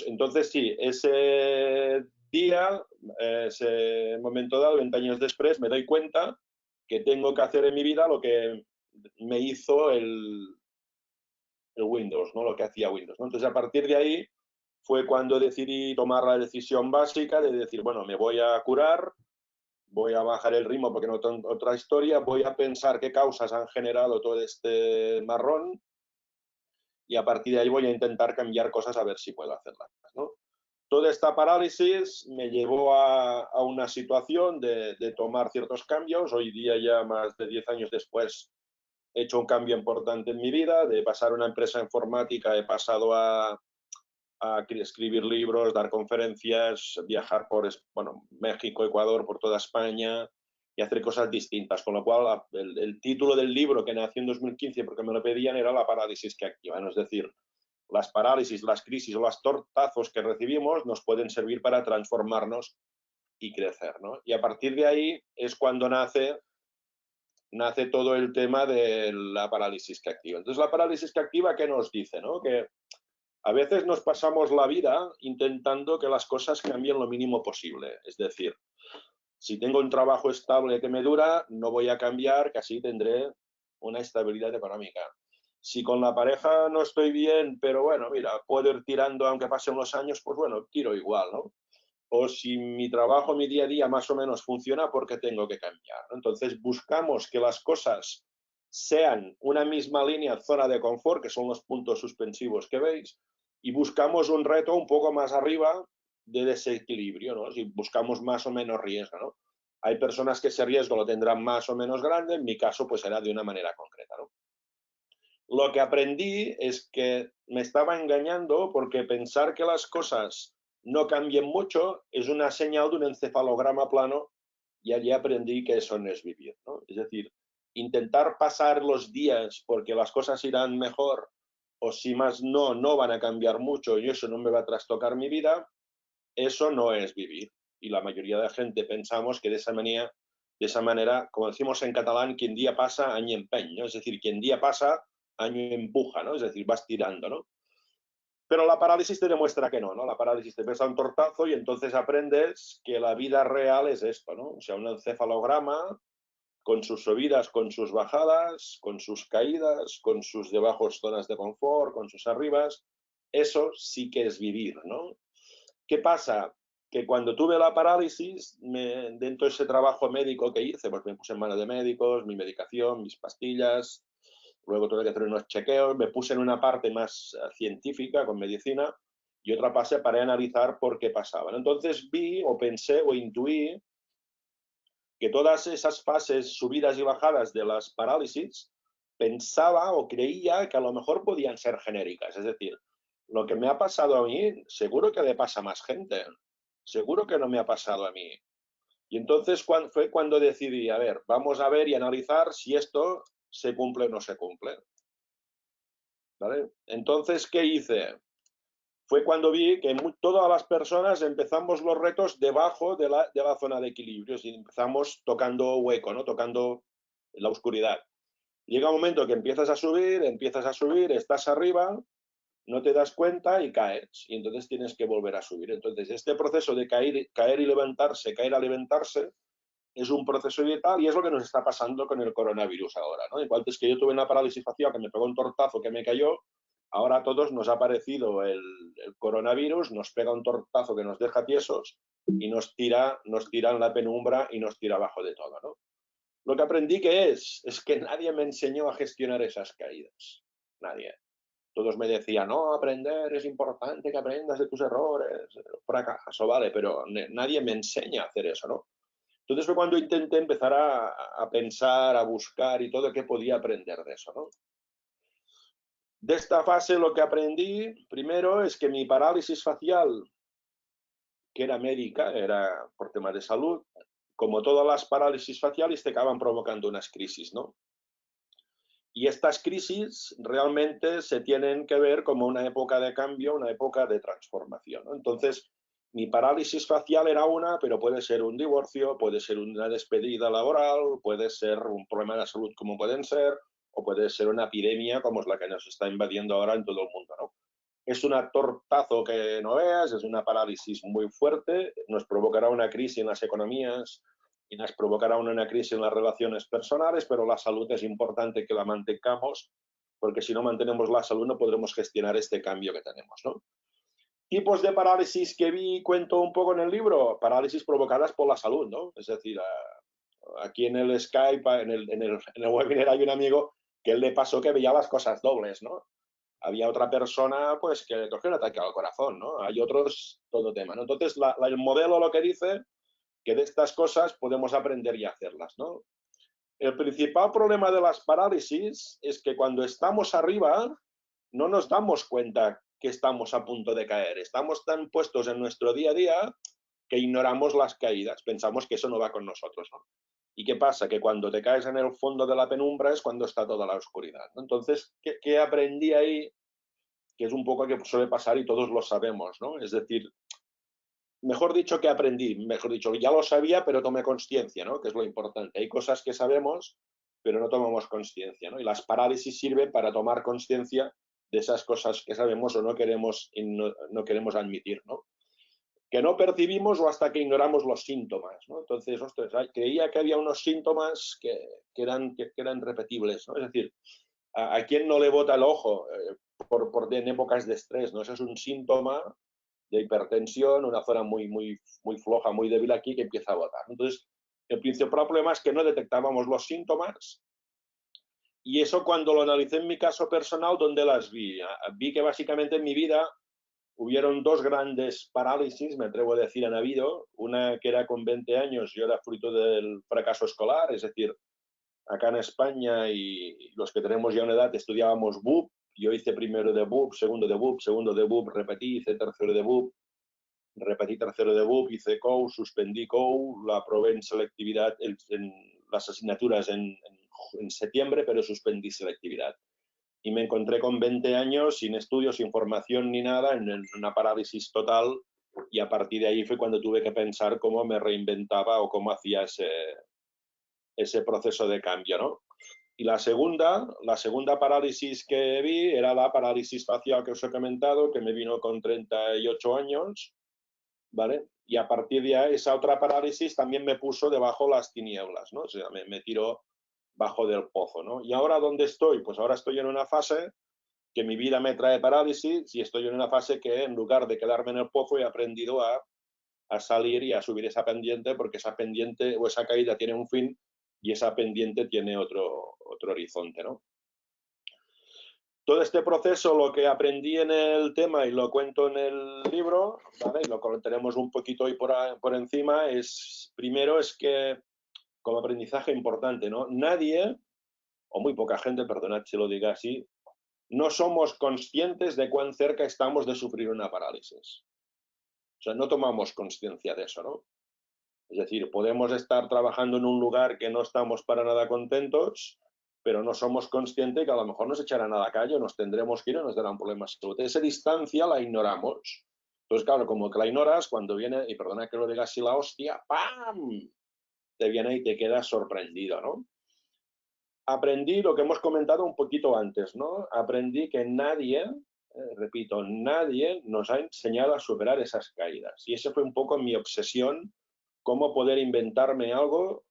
Entonces sí, ese día, ese momento dado, 20 años después, me doy cuenta que tengo que hacer en mi vida lo que me hizo el Windows, ¿no? Lo que hacía Windows, ¿no? Entonces, a partir de ahí fue cuando decidí tomar la decisión básica de decir, bueno, me voy a curar, voy a bajar el ritmo porque no tengo otra historia, voy a pensar qué causas han generado todo este marrón y a partir de ahí voy a intentar cambiar cosas a ver si puedo hacerlas, ¿no? Toda esta parálisis me llevó a una situación de tomar ciertos cambios. Hoy día, ya más de 10 años después, he hecho un cambio importante en mi vida. De pasar a una empresa informática, he pasado a escribir libros, dar conferencias, viajar por México, Ecuador, por toda España y hacer cosas distintas. Con lo cual, el título del libro, que nació en 2015 porque me lo pedían, era La parálisis que activa, ¿no? Es decir, las parálisis, las crisis o los tortazos que recibimos nos pueden servir para transformarnos y crecer, ¿no? Y a partir de ahí es cuando nace todo el tema de la parálisis que activa. Entonces, la parálisis que activa, ¿qué nos dice, no? Que a veces nos pasamos la vida intentando que las cosas cambien lo mínimo posible. Es decir, si tengo un trabajo estable que me dura, no voy a cambiar, que así tendré una estabilidad económica. Si con la pareja no estoy bien, pero bueno, mira, puedo ir tirando aunque pasen los años, pues bueno, tiro igual, ¿no? O si mi trabajo, mi día a día más o menos funciona, ¿porque tengo que cambiar? Entonces buscamos que las cosas sean una misma línea, zona de confort, que son los puntos suspensivos que veis, y buscamos un reto un poco más arriba de desequilibrio, ¿no? Si buscamos más o menos riesgo, ¿no? Hay personas que ese riesgo lo tendrán más o menos grande, en mi caso pues será de una manera concreta, ¿no? Lo que aprendí es que me estaba engañando porque pensar que las cosas no cambien mucho es una señal de un encefalograma plano y allí aprendí que eso no es vivir, ¿no? Es decir, intentar pasar los días porque las cosas irán mejor o si más no van a cambiar mucho y eso no me va a trastocar mi vida, eso no es vivir. Y la mayoría de la gente pensamos que de esa manera, como decimos en catalán, quien día pasa, año empeño, ¿no? Es decir, quien día pasa, año empuja, ¿no? Es decir, vas tirando, ¿no? Pero la parálisis te demuestra que no, ¿no? La parálisis te pesa un tortazo y entonces aprendes que la vida real es esto, ¿no? O sea, un encefalograma con sus subidas, con sus bajadas, con sus caídas, con sus debajos zonas de confort, con sus arribas. Eso sí que es vivir, ¿no? ¿Qué pasa? Que cuando tuve la parálisis, dentro de ese trabajo médico que hice, pues me puse en manos de médicos, mi medicación, mis pastillas, luego tuve que hacer unos chequeos, me puse en una parte más científica, con medicina, y otra parte para analizar por qué pasaban. Entonces vi o pensé o intuí que todas esas fases, subidas y bajadas de las parálisis, pensaba o creía que a lo mejor podían ser genéricas. Es decir, lo que me ha pasado a mí, seguro que le pasa a más gente. Seguro que no me ha pasado a mí. Y entonces fue cuando decidí, a ver, vamos a ver y analizar si esto se cumple o no se cumple. ¿Vale? Entonces, ¿qué hice? Fue cuando vi que todas las personas empezamos los retos debajo de la zona de equilibrio, y empezamos tocando hueco, ¿no? Tocando la oscuridad. Llega un momento que empiezas a subir, estás arriba, no te das cuenta y caes, y entonces tienes que volver a subir. Entonces, este proceso de caer y levantarse, caer a levantarse, es un proceso vital y es lo que nos está pasando con el coronavirus ahora, ¿no? Igual es que yo tuve una parálisis facial que me pegó un tortazo que me cayó, ahora a todos nos ha aparecido el coronavirus, nos pega un tortazo que nos deja tiesos y nos tira en la penumbra y nos tira abajo de todo, ¿no? Lo que aprendí que es que nadie me enseñó a gestionar esas caídas, nadie. Todos me decían, no, aprender es importante, que aprendas de tus errores, fracaso, vale, pero nadie me enseña a hacer eso, ¿no? Entonces fue cuando intenté empezar a pensar, a buscar y todo qué podía aprender de eso, ¿no? De esta fase lo que aprendí primero es que mi parálisis facial, que era médica, era por temas de salud, como todas las parálisis faciales te acaban provocando unas crisis, ¿no? Y estas crisis realmente se tienen que ver como una época de cambio, una época de transformación, ¿no? Entonces, mi parálisis facial era una, pero puede ser un divorcio, puede ser una despedida laboral, puede ser un problema de salud como pueden ser, o puede ser una epidemia como es la que nos está invadiendo ahora en todo el mundo, ¿no? es un tortazo que no veas, es una parálisis muy fuerte, nos provocará una crisis en las economías y nos provocará una crisis en las relaciones personales, pero la salud es importante que la mantengamos, porque si no mantenemos la salud no podremos gestionar este cambio que tenemos, ¿no? Tipos de parálisis que vi, cuento un poco en el libro, parálisis provocadas por la salud, ¿no? Es decir, aquí en el Skype, en el webinar hay un amigo que él le pasó que veía las cosas dobles, ¿no? Había otra persona pues que le cogió un ataque al corazón, ¿no? Hay otros, todo tema, ¿no? Entonces, el modelo lo que dice que de estas cosas podemos aprender y hacerlas, ¿no? El principal problema de las parálisis es que cuando estamos arriba no nos damos cuenta que estamos a punto de caer. Estamos tan puestos en nuestro día a día que ignoramos las caídas. Pensamos que eso no va con nosotros, ¿no? ¿Y qué pasa? Que cuando te caes en el fondo de la penumbra es cuando está toda la oscuridad, ¿no? Entonces, ¿qué aprendí ahí? Que es un poco que suele pasar y todos lo sabemos, ¿no? Es decir, mejor dicho que aprendí, mejor dicho, ya lo sabía, pero tomé conciencia, ¿no? Que es lo importante. Hay cosas que sabemos, pero no tomamos conciencia, ¿no? Y las parálisis sirven para tomar conciencia de esas cosas que sabemos o no queremos, no queremos admitir, ¿no? Que no percibimos o hasta que ignoramos los síntomas, ¿no? Entonces, ostras, creía que había unos síntomas que eran repetibles, ¿no? Es decir, ¿a quién no le bota el ojo en épocas de estrés, ¿no? Eso es un síntoma de hipertensión, una zona muy floja, muy débil aquí que empieza a botar. Entonces, el principal problema es que no detectábamos los síntomas y eso cuando lo analicé en mi caso personal, ¿dónde las vi? Vi que básicamente en mi vida hubieron dos grandes parálisis, me atrevo a decir, han habido. Una que era con 20 años, yo era fruto del fracaso escolar, es decir, acá en España y los que tenemos ya una edad estudiábamos BUP, yo hice primero de BUP, segundo de BUP, repetí, hice tercero de BUP, repetí tercero de BUP, hice COU, suspendí COU, la aprobé en selectividad, en las asignaturas en septiembre, pero suspendí selectividad. Y me encontré con 20 años sin estudios, sin formación ni nada, en una parálisis total, y a partir de ahí fue cuando tuve que pensar cómo me reinventaba o cómo hacía ese proceso de cambio, ¿no? Y la segunda parálisis que vi era la parálisis facial que os he comentado, que me vino con 38 años, ¿vale? Y a partir de ahí, esa otra parálisis también me puso debajo las tinieblas, ¿no? O sea, me tiró bajo del pozo, ¿no? ¿Y ahora dónde estoy? Pues ahora estoy en una fase que mi vida me trae parálisis y estoy en una fase que en lugar de quedarme en el pozo he aprendido a salir y a subir esa pendiente, porque esa pendiente o esa caída tiene un fin y esa pendiente tiene otro horizonte, ¿no? Todo este proceso, lo que aprendí en el tema y lo cuento en el libro, ¿vale? Y lo comentaremos un poquito hoy por encima, primero es que, como aprendizaje importante, ¿no? Nadie, o muy poca gente, perdonad si lo diga así, no somos conscientes de cuán cerca estamos de sufrir una parálisis. O sea, no tomamos conciencia de eso, ¿no? Es decir, podemos estar trabajando en un lugar que no estamos para nada contentos, pero no somos conscientes que a lo mejor nos echarán a la calle, nos tendremos que ir o nos darán problemas de salud. Esa distancia la ignoramos. Entonces, claro, como que la ignoras, cuando viene, y perdona que lo diga así, la hostia, ¡pam! Te viene y te quedas sorprendido, ¿no? Aprendí lo que hemos comentado un poquito antes, ¿no? Aprendí que nadie, repito, nadie nos ha enseñado a superar esas caídas. Y esa fue un poco mi obsesión, cómo poder inventarme algo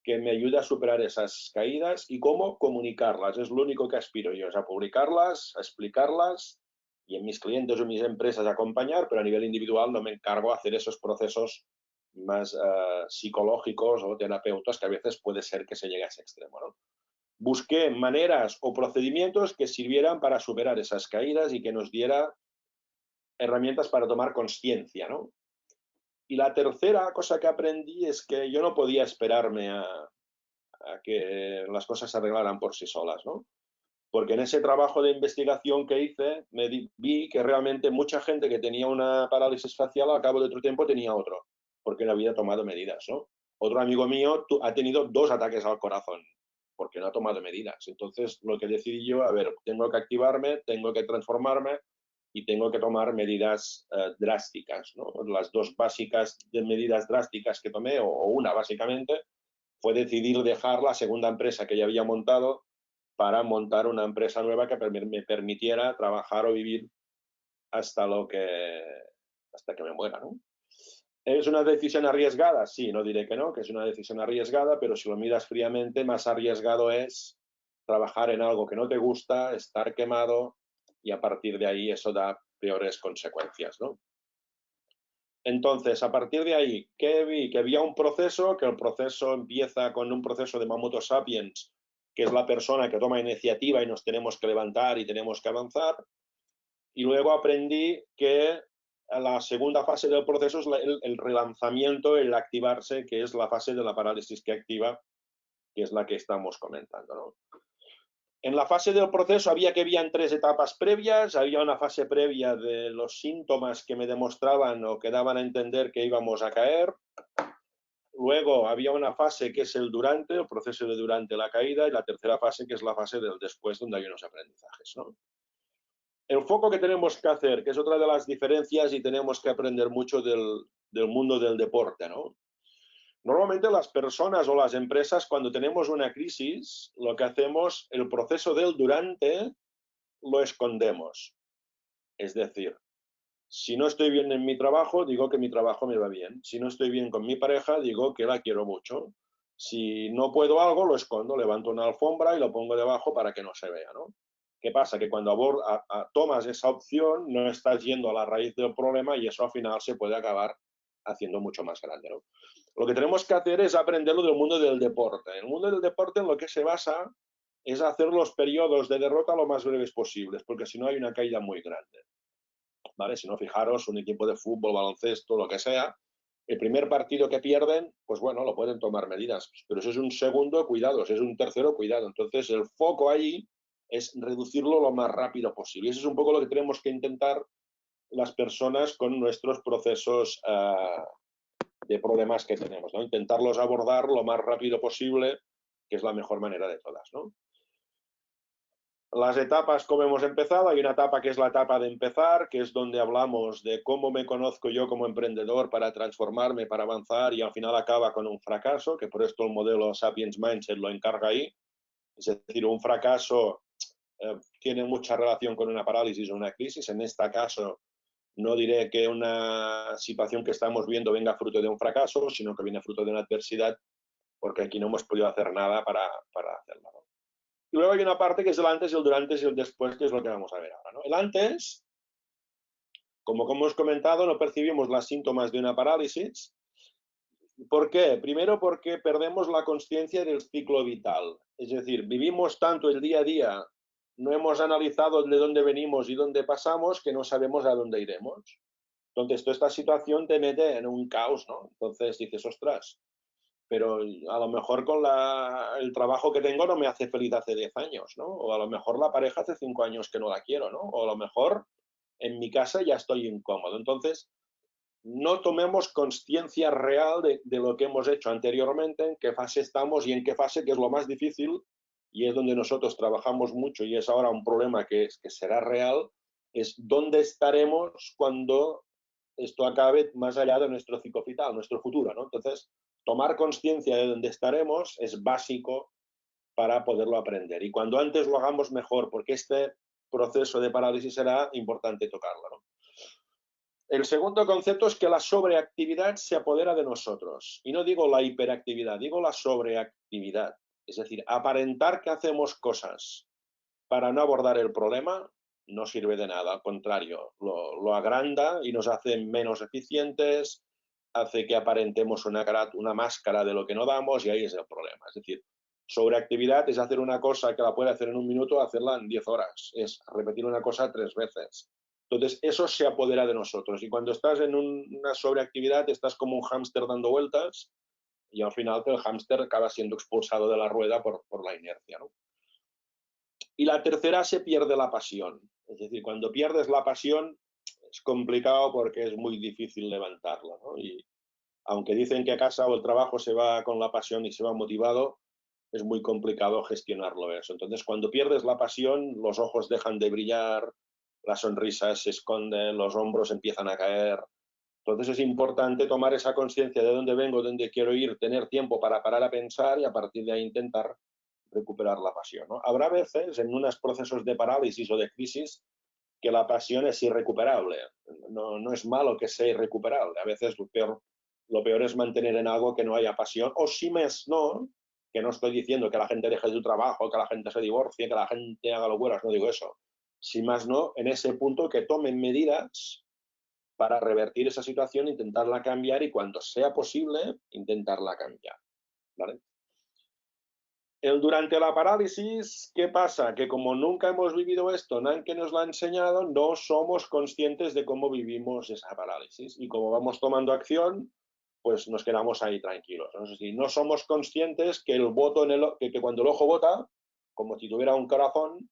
que me ayude a superar esas caídas y cómo comunicarlas. Es lo único que aspiro yo, es a publicarlas, a explicarlas y en mis clientes o mis empresas acompañar, pero a nivel individual no me encargo de hacer esos procesos más psicológicos o terapeutas que a veces puede ser que se llegue a ese extremo, ¿no? Busqué maneras o procedimientos que sirvieran para superar esas caídas y que nos diera herramientas para tomar conciencia, ¿no? Y la tercera cosa que aprendí es que yo no podía esperarme a que las cosas se arreglaran por sí solas, ¿no? Porque en ese trabajo de investigación que hice, vi que realmente mucha gente que tenía una parálisis facial al cabo de otro tiempo tenía otro, porque no había tomado medidas, ¿no? Otro amigo mío ha tenido 2 ataques al corazón, porque no ha tomado medidas. Entonces, lo que decidí yo, a ver, tengo que activarme, tengo que transformarme y tengo que tomar medidas drásticas, ¿no? Las 2 básicas de medidas drásticas que tomé, o una básicamente, fue decidir dejar la segunda empresa que ya había montado para montar una empresa nueva que me permitiera trabajar o vivir hasta que me muera, ¿no? ¿Es una decisión arriesgada? Sí, no diré que no, que es una decisión arriesgada, pero si lo miras fríamente, más arriesgado es trabajar en algo que no te gusta, estar quemado y a partir de ahí eso da peores consecuencias, ¿no? Entonces, a partir de ahí, ¿qué vi? Que había un proceso, que el proceso empieza con un proceso de Mamoto Sapiens, que es la persona que toma iniciativa y nos tenemos que levantar y tenemos que avanzar. Y luego aprendí que la segunda fase del proceso es el relanzamiento, el activarse, que es la fase de la parálisis que activa, que es la que estamos comentando, ¿no? En la fase del proceso habían 3 etapas previas. Había una fase previa de los síntomas que me demostraban o que daban a entender que íbamos a caer. Luego había una fase que es el durante, el proceso de durante la caída, y la tercera fase que es la fase del después, donde hay unos aprendizajes, ¿no? El foco que tenemos que hacer, que es otra de las diferencias y tenemos que aprender mucho del mundo del deporte, ¿no? Normalmente las personas o las empresas, cuando tenemos una crisis, lo que hacemos, el proceso del durante lo escondemos. Es decir, si no estoy bien en mi trabajo, digo que mi trabajo me va bien. Si no estoy bien con mi pareja, digo que la quiero mucho. Si no puedo algo, lo escondo, levanto una alfombra y lo pongo debajo para que no se vea, ¿no? ¿Qué pasa? Que cuando tomas esa opción, no estás yendo a la raíz del problema y eso al final se puede acabar haciendo mucho más grande, ¿no? Lo que tenemos que hacer es aprenderlo del mundo del deporte. En el mundo del deporte en lo que se basa es hacer los periodos de derrota lo más breves posibles, porque si no hay una caída muy grande, ¿vale? Si no, fijaros, un equipo de fútbol, baloncesto, lo que sea, el primer partido que pierden, pues bueno, lo pueden tomar medidas, pero eso es un segundo, cuidado, si es un tercero, cuidado. Entonces, el foco ahí es reducirlo lo más rápido posible. Y eso es un poco lo que tenemos que intentar las personas con nuestros procesos de problemas que tenemos, ¿no? Intentarlos abordar lo más rápido posible, que es la mejor manera de todas, ¿no? Las etapas, como hemos empezado, hay una etapa que es la etapa de empezar, que es donde hablamos de cómo me conozco yo como emprendedor para transformarme, para avanzar, y al final acaba con un fracaso, que por esto el modelo Sapiens Mindset lo encarga ahí. Es decir, un fracaso tiene mucha relación con una parálisis o una crisis. En este caso, no diré que una situación que estamos viendo venga fruto de un fracaso, sino que viene fruto de una adversidad, porque aquí no hemos podido hacer nada para hacerlo, ¿no? Y luego hay una parte que es el antes, el durante y el después, que es lo que vamos a ver ahora, ¿no? El antes, como hemos comentado, no percibimos los síntomas de una parálisis. ¿Por qué? Primero porque perdemos la conciencia del ciclo vital. Es decir, vivimos tanto el día a día, no hemos analizado de dónde venimos y dónde pasamos, que no sabemos a dónde iremos. Entonces, toda esta situación te mete en un caos, ¿no? Entonces dices, ostras, pero a lo mejor con el trabajo que tengo no me hace feliz hace 10 años, ¿no? O a lo mejor la pareja hace 5 años que no la quiero, ¿no? O a lo mejor en mi casa ya estoy incómodo. Entonces, no tomemos conciencia real de lo que hemos hecho anteriormente, en qué fase estamos y en qué fase, que es lo más difícil, y es donde nosotros trabajamos mucho y es ahora un problema que será real, es dónde estaremos cuando esto acabe más allá de nuestro ciclo vital, nuestro futuro, ¿no? Entonces, tomar conciencia de dónde estaremos es básico para poderlo aprender. Y cuando antes lo hagamos mejor, porque este proceso de parálisis será importante tocarlo, ¿no? El segundo concepto es que la sobreactividad se apodera de nosotros. Y no digo la hiperactividad, digo la sobreactividad. Es decir, aparentar que hacemos cosas para no abordar el problema no sirve de nada, al contrario, lo agranda y nos hace menos eficientes, hace que aparentemos una máscara de lo que no damos y ahí es el problema. Es decir, sobreactividad es hacer una cosa que la puede hacer en un minuto, hacerla en 10 horas, es repetir una cosa 3 veces. Entonces, eso se apodera de nosotros y cuando estás en una sobreactividad estás como un hámster dando vueltas y al final el hámster acaba siendo expulsado de la rueda por la inercia, ¿no? Y la tercera, se pierde la pasión. Es decir, cuando pierdes la pasión es complicado porque es muy difícil levantarla, ¿no? Y aunque dicen que a casa o el trabajo se va con la pasión y se va motivado, es muy complicado gestionarlo eso. Entonces, cuando pierdes la pasión, los ojos dejan de brillar, la sonrisa se esconde, los hombros empiezan a caer. Entonces es importante tomar esa conciencia de dónde vengo, dónde quiero ir, tener tiempo para parar a pensar y a partir de ahí intentar recuperar la pasión, ¿no? Habrá veces en unos procesos de parálisis o de crisis que la pasión es irrecuperable. No es malo que sea irrecuperable. A veces lo peor es mantener en algo que no haya pasión, o si más no, que no estoy diciendo que la gente deje su trabajo, que la gente se divorcie, que la gente haga locuras, no digo eso. Si más no, en ese punto que tomen medidas para revertir esa situación, intentarla cambiar y cuando sea posible, intentarla cambiar. ¿Vale? Durante la parálisis, ¿qué pasa? Que como nunca hemos vivido esto, nadie nos lo ha enseñado, no somos conscientes de cómo vivimos esa parálisis. Y como vamos tomando acción, pues nos quedamos ahí tranquilos, ¿no? Es decir, no somos conscientes que el voto que cuando el ojo vota, como si tuviera un corazón,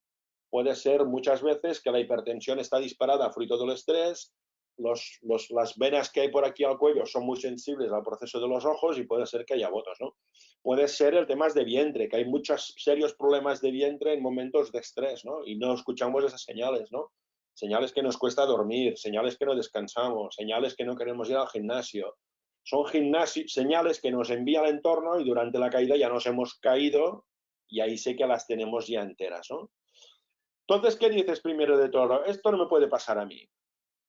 puede ser muchas veces que la hipertensión está disparada fruto del estrés, las venas que hay por aquí al cuello son muy sensibles al proceso de los ojos y puede ser que haya votos, ¿no? Puede ser el tema de vientre, que hay muchos serios problemas de vientre en momentos de estrés, ¿no? Y no escuchamos esas señales, ¿no? Señales que nos cuesta dormir, señales que no descansamos, señales que no queremos ir al gimnasio. Son señales que nos envía el entorno y durante la caída ya nos hemos caído y ahí sé que las tenemos ya enteras, ¿no? Entonces, ¿qué dices primero de todo? Esto no me puede pasar a mí,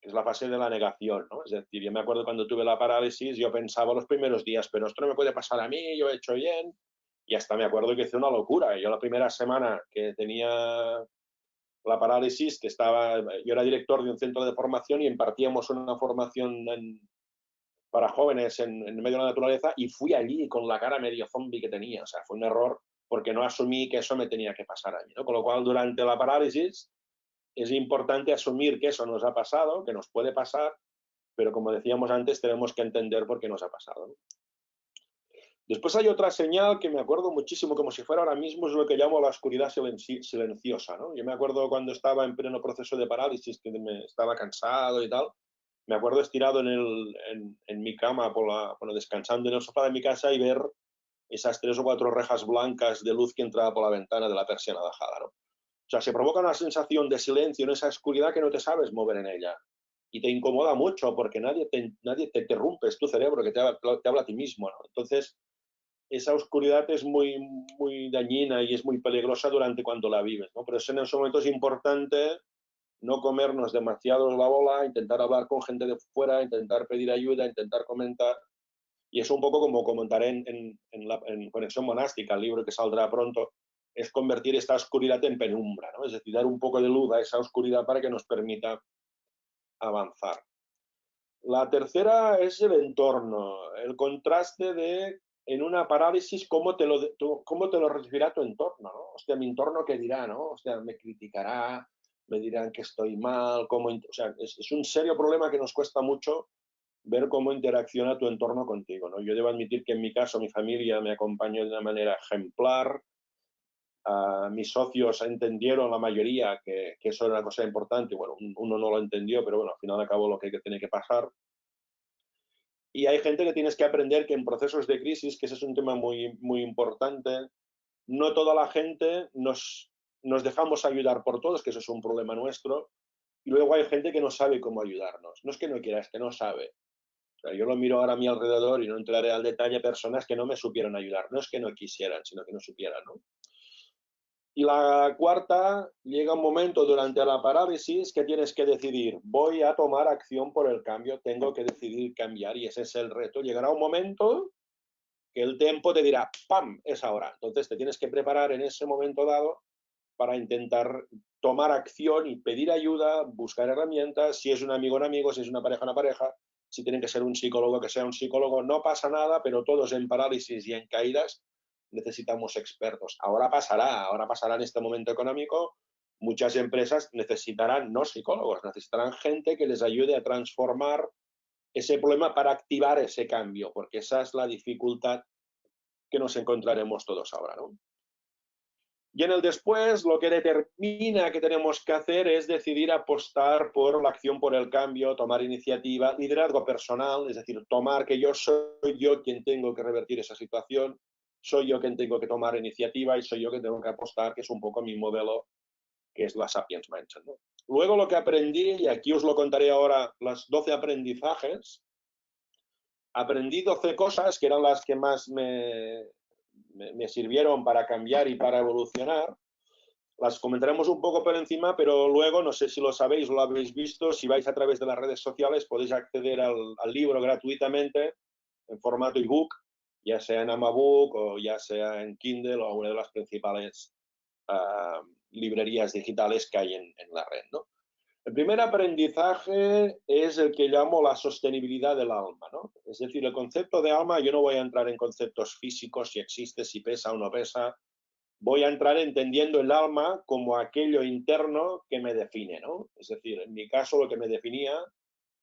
que es la fase de la negación, ¿no? Es decir, yo me acuerdo cuando tuve la parálisis, yo pensaba los primeros días, pero esto no me puede pasar a mí, yo he hecho bien, y hasta me acuerdo que hice una locura. Yo la primera semana que tenía la parálisis, yo era director de un centro de formación y impartíamos una formación para jóvenes en medio de la naturaleza y fui allí con la cara medio zombie que tenía. O sea, fue un error porque no asumí que eso me tenía que pasar a mí, ¿no? Con lo cual, durante la parálisis es importante asumir que eso nos ha pasado, que nos puede pasar, pero como decíamos antes, tenemos que entender por qué nos ha pasado, ¿no? Después hay otra señal que me acuerdo muchísimo, como si fuera ahora mismo, es lo que llamo la oscuridad silenciosa, ¿no? Yo me acuerdo cuando estaba en pleno proceso de parálisis, que estaba cansado y tal, me acuerdo estirado en mi cama, descansando en el sofá de mi casa y ver esas 3 o 4 rejas blancas de luz que entraba por la ventana de la persiana bajada, ¿no? O sea, se provoca una sensación de silencio en esa oscuridad que no te sabes mover en ella. Y te incomoda mucho porque nadie te interrumpe, es tu cerebro que te habla a ti mismo, ¿no? Entonces, esa oscuridad es muy dañina y es muy peligrosa durante cuando la vives, ¿no? Pero en esos momentos es importante no comernos demasiado la bola, intentar hablar con gente de fuera, intentar pedir ayuda, intentar comentar. Y es un poco como comentaré en Conexión Monástica, el libro que saldrá pronto, es convertir esta oscuridad en penumbra, ¿no? Es decir, dar un poco de luz a esa oscuridad para que nos permita avanzar. La tercera es el entorno, el contraste de, en una parálisis, cómo te lo recibirá tu entorno, ¿no? Hostia, mi entorno qué dirá, ¿no? Hostia, me criticará, me dirán que estoy mal, o sea, es un serio problema que nos cuesta mucho ver cómo interacciona tu entorno contigo, ¿no? Yo debo admitir que en mi caso mi familia me acompañó de una manera ejemplar, mis socios entendieron la mayoría que eso era una cosa importante, bueno, uno no lo entendió, pero bueno, al final acabó lo que tiene que pasar. Y hay gente que tienes que aprender que en procesos de crisis, que ese es un tema muy importante, no toda la gente nos dejamos ayudar por todos, que eso es un problema nuestro, y luego hay gente que no sabe cómo ayudarnos. No es que no quiera, es que no sabe. O sea, yo lo miro ahora a mi alrededor y no entraré al detalle, personas que no me supieron ayudar. No es que no quisieran, sino que no supieran, ¿no? Y la cuarta, llega un momento durante la parálisis que tienes que decidir, voy a tomar acción por el cambio, tengo que decidir cambiar y ese es el reto. Llegará un momento que el tiempo te dirá, ¡pam!, es ahora. Entonces te tienes que preparar en ese momento dado para intentar tomar acción y pedir ayuda, buscar herramientas, si es un amigo, si es una pareja, si tiene que ser un psicólogo, que sea un psicólogo, no pasa nada, pero todos en parálisis y en caídas necesitamos expertos. Ahora pasará en este momento económico, muchas empresas necesitarán no psicólogos, necesitarán gente que les ayude a transformar ese problema para activar ese cambio, porque esa es la dificultad que nos encontraremos todos ahora, ¿no? Y en el después, lo que determina que tenemos que hacer es decidir apostar por la acción por el cambio, tomar iniciativa, liderazgo personal, es decir, tomar que soy yo quien tengo que revertir esa situación, soy yo quien tengo que tomar iniciativa y soy yo quien tengo que apostar, que es un poco mi modelo, que es la Sapiens Mindset, ¿no? Luego lo que aprendí, y aquí os lo contaré ahora, las 12 aprendizajes, aprendí 12 cosas que eran las que más me sirvieron para cambiar y para evolucionar. Las comentaremos un poco por encima, pero luego, no sé si lo sabéis o lo habéis visto, si vais a través de las redes sociales podéis acceder al libro gratuitamente en formato ebook, ya sea en Amabook o ya sea en Kindle o una de las principales librerías digitales que hay en la red, ¿no? El primer aprendizaje es el que llamo la sostenibilidad del alma, ¿no? Es decir, el concepto de alma, yo no voy a entrar en conceptos físicos, si existe, si pesa o no pesa. Voy a entrar entendiendo el alma como aquello interno que me define, ¿no? Es decir, en mi caso lo que me definía,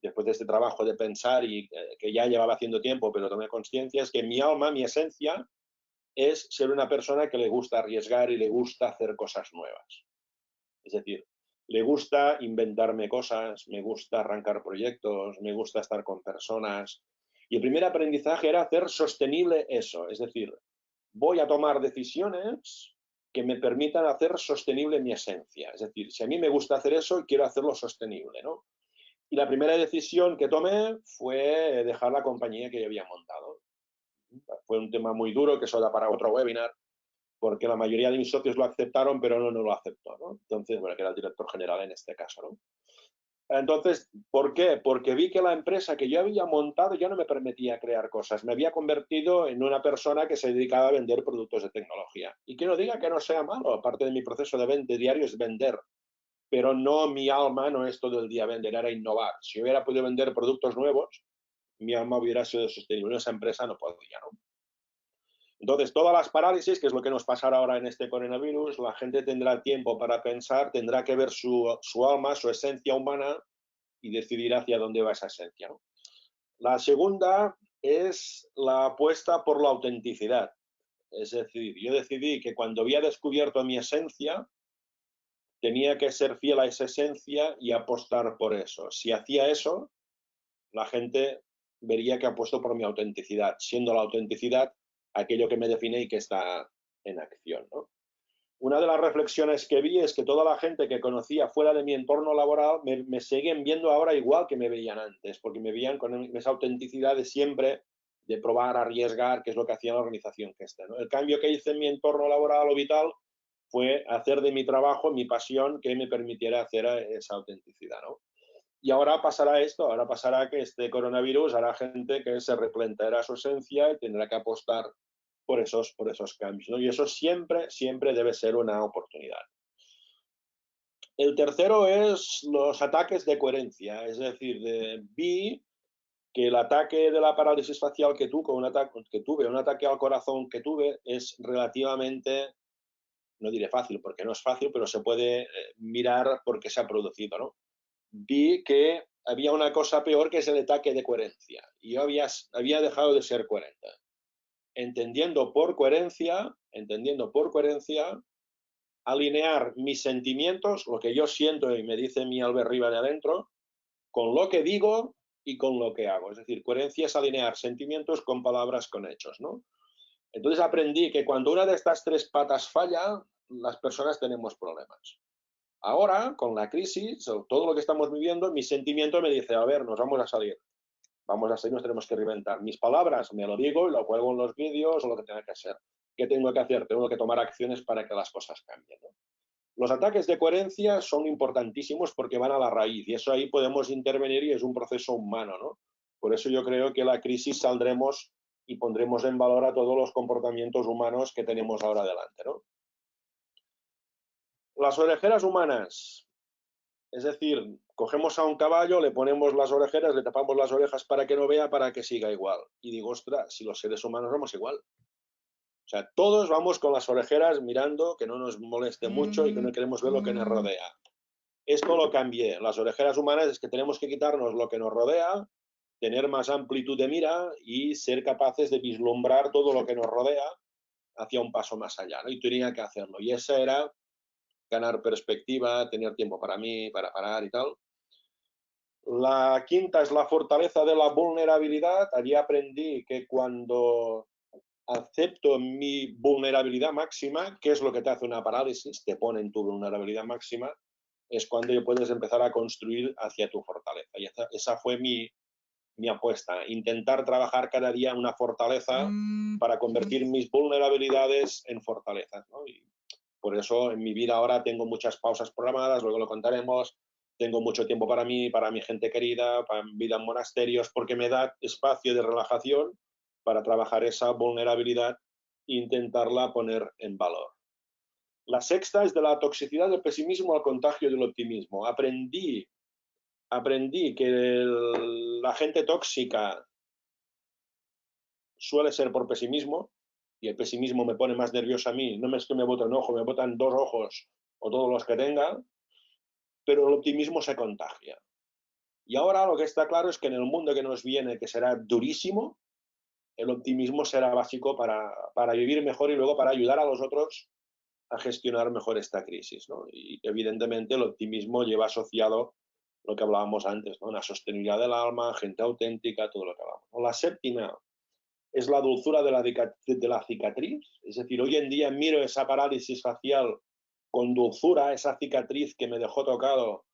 después de este trabajo de pensar y que ya llevaba haciendo tiempo, pero tomé conciencia, es que mi alma, mi esencia, es ser una persona que le gusta arriesgar y le gusta hacer cosas nuevas. Es decir, le gusta inventarme cosas, me gusta arrancar proyectos, me gusta estar con personas. Y el primer aprendizaje era hacer sostenible eso, es decir, voy a tomar decisiones que me permitan hacer sostenible mi esencia. Es decir, si a mí me gusta hacer eso, quiero hacerlo sostenible, ¿no? Y la primera decisión que tomé fue dejar la compañía que yo había montado. Fue un tema muy duro, que eso da para otro webinar, porque la mayoría de mis socios lo aceptaron, pero no lo aceptó, ¿no? Entonces, bueno, que era el director general en este caso, ¿no? Entonces, ¿por qué? Porque vi que la empresa que yo había montado ya no me permitía crear cosas. Me había convertido en una persona que se dedicaba a vender productos de tecnología. Y que no diga que no sea malo, aparte de mi proceso de venta diario es vender. Pero no, mi alma no es todo el día vender, era innovar. Si hubiera podido vender productos nuevos, mi alma hubiera sido sostenible. Esa empresa no podía, ¿no? Entonces, todas las parálisis, que es lo que nos pasará ahora en este coronavirus, la gente tendrá tiempo para pensar, tendrá que ver su alma, su esencia humana y decidir hacia dónde va esa esencia, ¿no? La segunda es la apuesta por la autenticidad. Es decir, yo decidí que cuando había descubierto mi esencia, tenía que ser fiel a esa esencia y apostar por eso. Si hacía eso, la gente vería que apuesto por mi autenticidad, siendo la autenticidad aquello que me define y que está en acción, ¿no? Una de las reflexiones que vi es que toda la gente que conocía fuera de mi entorno laboral me siguen viendo ahora igual que me veían antes, porque me veían con esa autenticidad de siempre, de probar, arriesgar, que es lo que hacía la organización que esté, ¿no? El cambio que hice en mi entorno laboral o vital fue hacer de mi trabajo mi pasión que me permitiera hacer esa autenticidad, ¿no? Y ahora pasará esto, ahora pasará que este coronavirus hará gente que se replanteará su esencia y tendrá que apostar por esos cambios, ¿no? Y eso siempre, siempre debe ser una oportunidad. El tercero es los ataques de coherencia, es decir, vi que el ataque de la parálisis facial que tuve, un ataque al corazón que tuve, es relativamente, no diré fácil porque no es fácil, pero se puede mirar por qué se ha producido, ¿no? Vi que había una cosa peor que es el ataque de coherencia. Y yo había dejado de ser coherente. Entendiendo por coherencia, alinear mis sentimientos, lo que yo siento y me dice mi Albert Riba de adentro, con lo que digo y con lo que hago. Es decir, coherencia es alinear sentimientos con palabras, con hechos, ¿no? Entonces aprendí que cuando una de estas tres patas falla, las personas tenemos problemas. Ahora, con la crisis, o todo lo que estamos viviendo, mi sentimiento me dice, a ver, nos vamos a salir, nos tenemos que reinventar. Mis palabras me lo digo y lo cuelgo en los vídeos o lo que tenga que hacer. ¿Qué tengo que hacer? Tengo que tomar acciones para que las cosas cambien, ¿no? Los ataques de coherencia son importantísimos porque van a la raíz y eso ahí podemos intervenir y es un proceso humano, ¿no? Por eso yo creo que la crisis saldremos y pondremos en valor a todos los comportamientos humanos que tenemos ahora delante, ¿no? Las orejeras humanas, es decir, cogemos a un caballo, le ponemos las orejeras, le tapamos las orejas para que no vea, para que siga igual. Y digo, ostras, si los seres humanos vamos igual. O sea, todos vamos con las orejeras mirando, que no nos moleste mucho y que no queremos ver lo que nos rodea. Esto lo cambié. Las orejeras humanas es que tenemos que quitarnos lo que nos rodea, tener más amplitud de mira y ser capaces de vislumbrar todo lo que nos rodea hacia un paso más allá, ¿no? Y tenía que hacerlo. Y esa era ganar perspectiva, tener tiempo para mí, para parar y tal. La quinta es la fortaleza de la vulnerabilidad. Allí aprendí que cuando acepto mi vulnerabilidad máxima, ¿qué es lo que te hace una parálisis? Te pone en tu vulnerabilidad máxima, es cuando puedes empezar a construir hacia tu fortaleza. Y esa fue mi apuesta, intentar trabajar cada día una fortaleza para convertir mis vulnerabilidades en fortalezas, ¿no? Y Por eso en mi vida ahora tengo muchas pausas programadas, luego lo contaremos, tengo mucho tiempo para mí, para mi gente querida, para mi vida en monasterios, porque me da espacio de relajación para trabajar esa vulnerabilidad e intentarla poner en valor. La sexta es de la toxicidad del pesimismo al contagio del optimismo. Aprendí que la gente tóxica suele ser por pesimismo, y el pesimismo me pone más nervioso a mí. No es que me bota un ojo, me botan dos ojos o todos los que tenga, pero el optimismo se contagia. Y ahora lo que está claro es que en el mundo que nos viene, que será durísimo, el optimismo será básico para vivir mejor y luego para ayudar a los otros a gestionar mejor esta crisis, ¿no? Y evidentemente el optimismo lleva asociado lo que hablábamos antes, ¿no? Una sostenibilidad del alma, gente auténtica, todo lo que hablamos. La séptima es la dulzura de la cicatriz, es decir, hoy en día miro esa parálisis facial con dulzura, esa cicatriz que me dejó tocado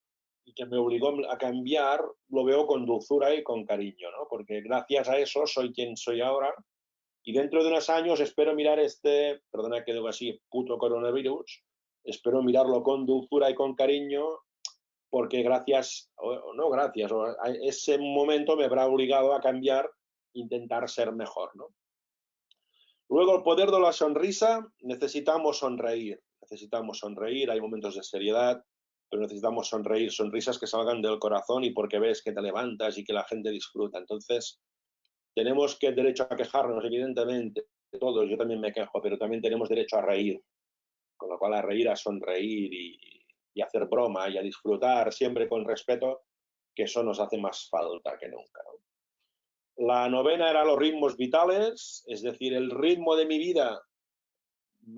y que me obligó a cambiar, lo veo con dulzura y con cariño, ¿no? Porque gracias a eso soy quien soy ahora, y dentro de unos años espero mirar perdona que digo así, puto coronavirus, espero mirarlo con dulzura y con cariño, porque gracias, o no gracias, ese momento me habrá obligado a cambiar, intentar ser mejor, ¿no? Luego, el poder de la sonrisa, necesitamos sonreír, hay momentos de seriedad, pero necesitamos sonreír, sonrisas que salgan del corazón y porque ves que te levantas y que la gente disfruta. Entonces, tenemos que derecho a quejarnos, evidentemente, todos, yo también me quejo, pero también tenemos derecho a reír, con lo cual a reír, a sonreír y a hacer broma y a disfrutar siempre con respeto, que eso nos hace más falta que nunca, ¿no? La novena era los ritmos vitales, es decir, el ritmo de mi vida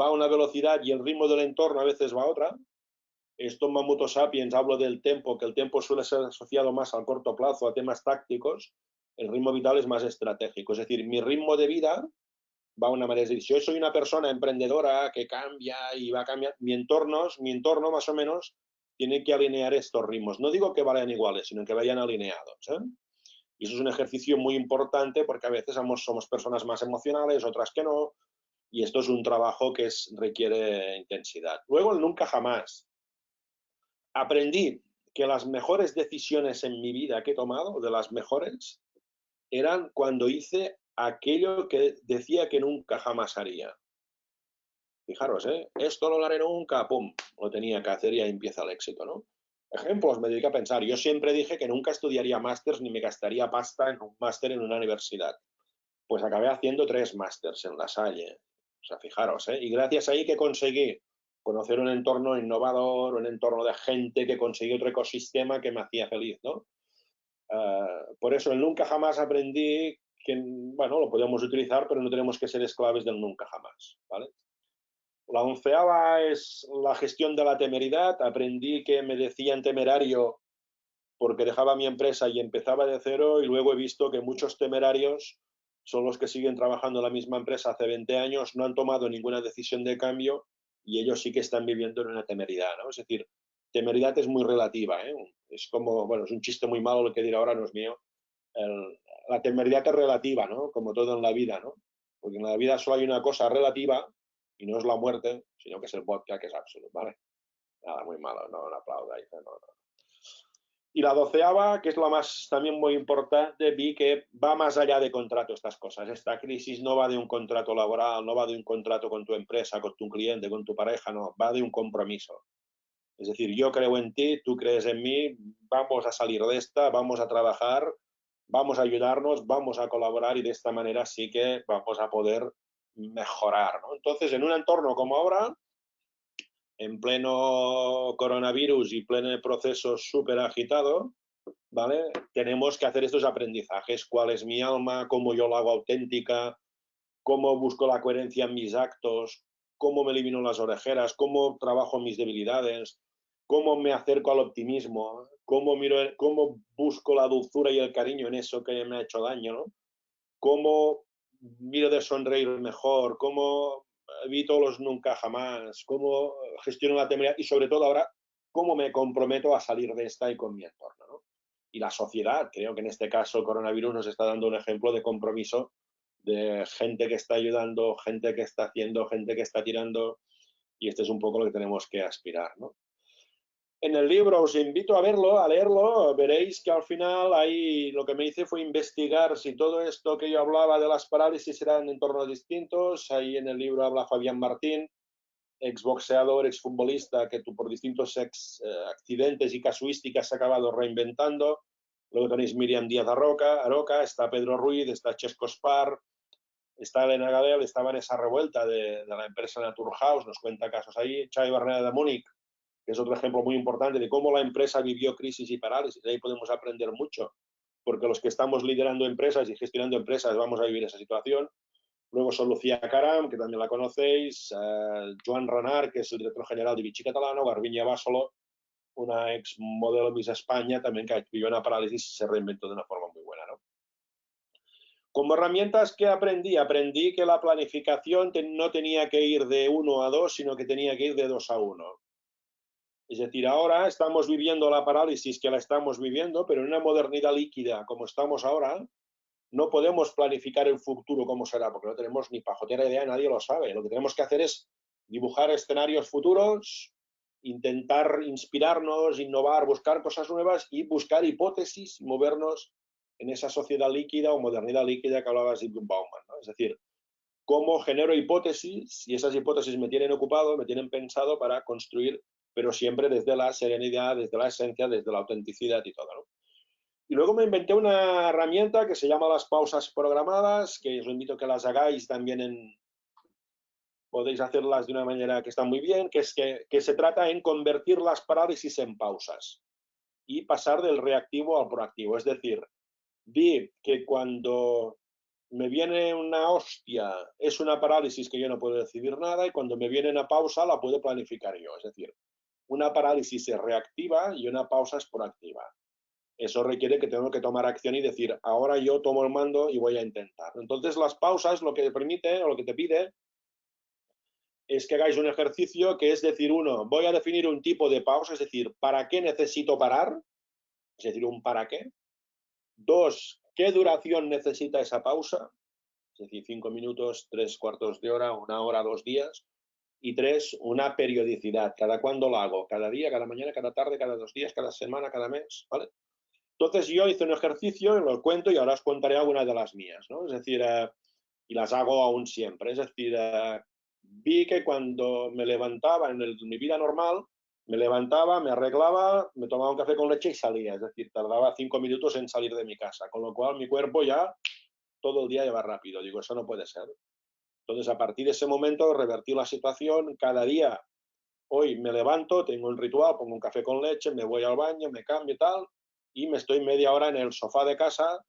va a una velocidad y el ritmo del entorno a veces va a otra. Esto en Mamuto Sapiens hablo del tempo, que el tempo suele ser asociado más al corto plazo, a temas tácticos. El ritmo vital es más estratégico, es decir, mi ritmo de vida va a una manera. Es decir, si yo soy una persona emprendedora que cambia y va a cambiar, mi entorno más o menos tiene que alinear estos ritmos. No digo que vayan iguales, sino que vayan alineados, ¿eh? Y eso es un ejercicio muy importante porque a veces somos personas más emocionales, otras que no, y esto es un trabajo que requiere intensidad. Luego, el nunca jamás. Aprendí que las mejores decisiones en mi vida que he tomado, de las mejores, eran cuando hice aquello que decía que nunca jamás haría. Fijaros, esto no lo haré nunca, pum, lo tenía que hacer y ahí empieza el éxito, ¿no? Ejemplos, me dediqué a pensar. Yo siempre dije que nunca estudiaría másters ni me gastaría pasta en un máster en una universidad. Pues acabé haciendo 3 másters en La Salle. O sea, fijaros, y gracias a ahí que conseguí conocer un entorno innovador, un entorno de gente, que conseguí otro ecosistema que me hacía feliz, ¿no? Por eso el nunca jamás aprendí que, bueno, lo podemos utilizar, pero no tenemos que ser esclaves del nunca jamás, ¿vale? La onceava es la gestión de la temeridad. Aprendí que me decían temerario porque dejaba mi empresa y empezaba de cero, y luego he visto que muchos temerarios son los que siguen trabajando en la misma empresa hace 20 años, no han tomado ninguna decisión de cambio y ellos sí que están viviendo en una temeridad, ¿no? Es decir, temeridad es muy relativa, ¿eh? Es como, bueno, es un chiste muy malo lo que diré ahora, no es mío. La temeridad es relativa, ¿no? Como todo en la vida, ¿no? Porque en la vida solo hay una cosa relativa y no es la muerte, sino que es el vodka, que es absoluto, ¿vale? Nada, muy malo, no, no aplaudáis, no, no. Y la doceava, que es la más también muy importante, vi que va más allá de contrato estas cosas. Esta crisis no va de un contrato laboral, no va de un contrato con tu empresa, con tu cliente, con tu pareja, no, va de un compromiso. Es decir, yo creo en ti, tú crees en mí, vamos a salir de esta, vamos a trabajar, vamos a ayudarnos, vamos a colaborar y de esta manera sí que vamos a poder mejorar, ¿no? Entonces, en un entorno como ahora, en pleno coronavirus y pleno proceso súper agitado, ¿vale? Tenemos que hacer estos aprendizajes. ¿Cuál es mi alma? ¿Cómo yo la hago auténtica? ¿Cómo busco la coherencia en mis actos? ¿Cómo me elimino las orejeras? ¿Cómo trabajo mis debilidades? ¿Cómo me acerco al optimismo? ¿Cómo busco la dulzura y el cariño en eso que me ha hecho daño, ¿no? ¿Cómo miro de sonreír mejor? ¿Cómo evito los nunca jamás? ¿Cómo gestiono la temeridad? Y sobre todo ahora, ¿cómo me comprometo a salir de esta y con mi entorno, ¿no? Y la sociedad, creo que en este caso el coronavirus nos está dando un ejemplo de compromiso, de gente que está ayudando, gente que está haciendo, gente que está tirando. Y este es un poco lo que tenemos que aspirar, ¿no? En el libro os invito a verlo, a leerlo, veréis que al final ahí lo que me hice fue investigar si todo esto que yo hablaba de las parálisis eran en entornos distintos. Ahí en el libro habla Fabián Martín, exboxeador, exfutbolista, que tú por distintos accidentes y casuísticas se ha acabado reinventando. Luego tenéis Miriam Díaz Aroca, está Pedro Ruiz, está Chesco Spar, está Elena Gadel, estaba en esa revuelta de la empresa Naturhaus, nos cuenta casos ahí. Xavi Berneda de Múnich, que es otro ejemplo muy importante de cómo la empresa vivió crisis y parálisis. De ahí podemos aprender mucho, porque los que estamos liderando empresas y gestionando empresas vamos a vivir esa situación. Luego son Lucía Caram, que también la conocéis, Joan Renard, que es el director general de Vichy Catalano, Garbiñe Básolo, una ex modelo Miss España, también que vivió una parálisis y se reinventó de una forma muy buena, ¿no? Como herramientas que aprendí que la planificación no tenía que ir de 1 a 2, sino que tenía que ir de 2 a 1. Es decir, ahora estamos viviendo la parálisis que la estamos viviendo, pero en una modernidad líquida como estamos ahora, no podemos planificar el futuro cómo será, porque no tenemos ni pajotera idea, nadie lo sabe. Lo que tenemos que hacer es dibujar escenarios futuros, intentar inspirarnos, innovar, buscar cosas nuevas y buscar hipótesis y movernos en esa sociedad líquida o modernidad líquida que hablaba Zygmunt Bauman, ¿no? Es decir, cómo genero hipótesis y esas hipótesis me tienen ocupado, me tienen pensado para construir, pero siempre desde la serenidad, desde la esencia, desde la autenticidad y todo, ¿no? Y luego me inventé una herramienta que se llama las pausas programadas, que os invito a que las hagáis también podéis hacerlas de una manera que está muy bien, que es que se trata en convertir las parálisis en pausas y pasar del reactivo al proactivo. Es decir, vi que cuando me viene una hostia es una parálisis que yo no puedo decidir nada y cuando me viene una pausa la puedo planificar yo. Es decir, una parálisis es reactiva y una pausa es proactiva. Eso requiere que tengo que tomar acción y decir, ahora yo tomo el mando y voy a intentar. Entonces, las pausas lo que permite o lo que te pide es que hagáis un ejercicio que es decir, uno, voy a definir un tipo de pausa, es decir, ¿para qué necesito parar? Es decir, un para qué. Dos, ¿qué duración necesita esa pausa? Es decir, 5 minutos, 3/4 de hora, 1 hora, 2 días. Y tres, una periodicidad. ¿Cada cuándo lo hago? ¿Cada día, cada mañana, cada tarde, cada 2 días, cada semana, cada mes? ¿Vale? Entonces yo hice un ejercicio, lo cuento y ahora os contaré algunas de las mías, ¿no? Es decir, y las hago aún siempre. Es decir, vi que cuando me levantaba en mi vida normal, me levantaba, me arreglaba, me tomaba un café con leche y salía. Es decir, tardaba 5 minutos en salir de mi casa, con lo cual mi cuerpo ya todo el día iba rápido. Digo, eso no puede ser. Entonces, a partir de ese momento, revertí la situación. Cada día, hoy me levanto, tengo un ritual, pongo un café con leche, me voy al baño, me cambio y tal, y me estoy media hora en el sofá de casa,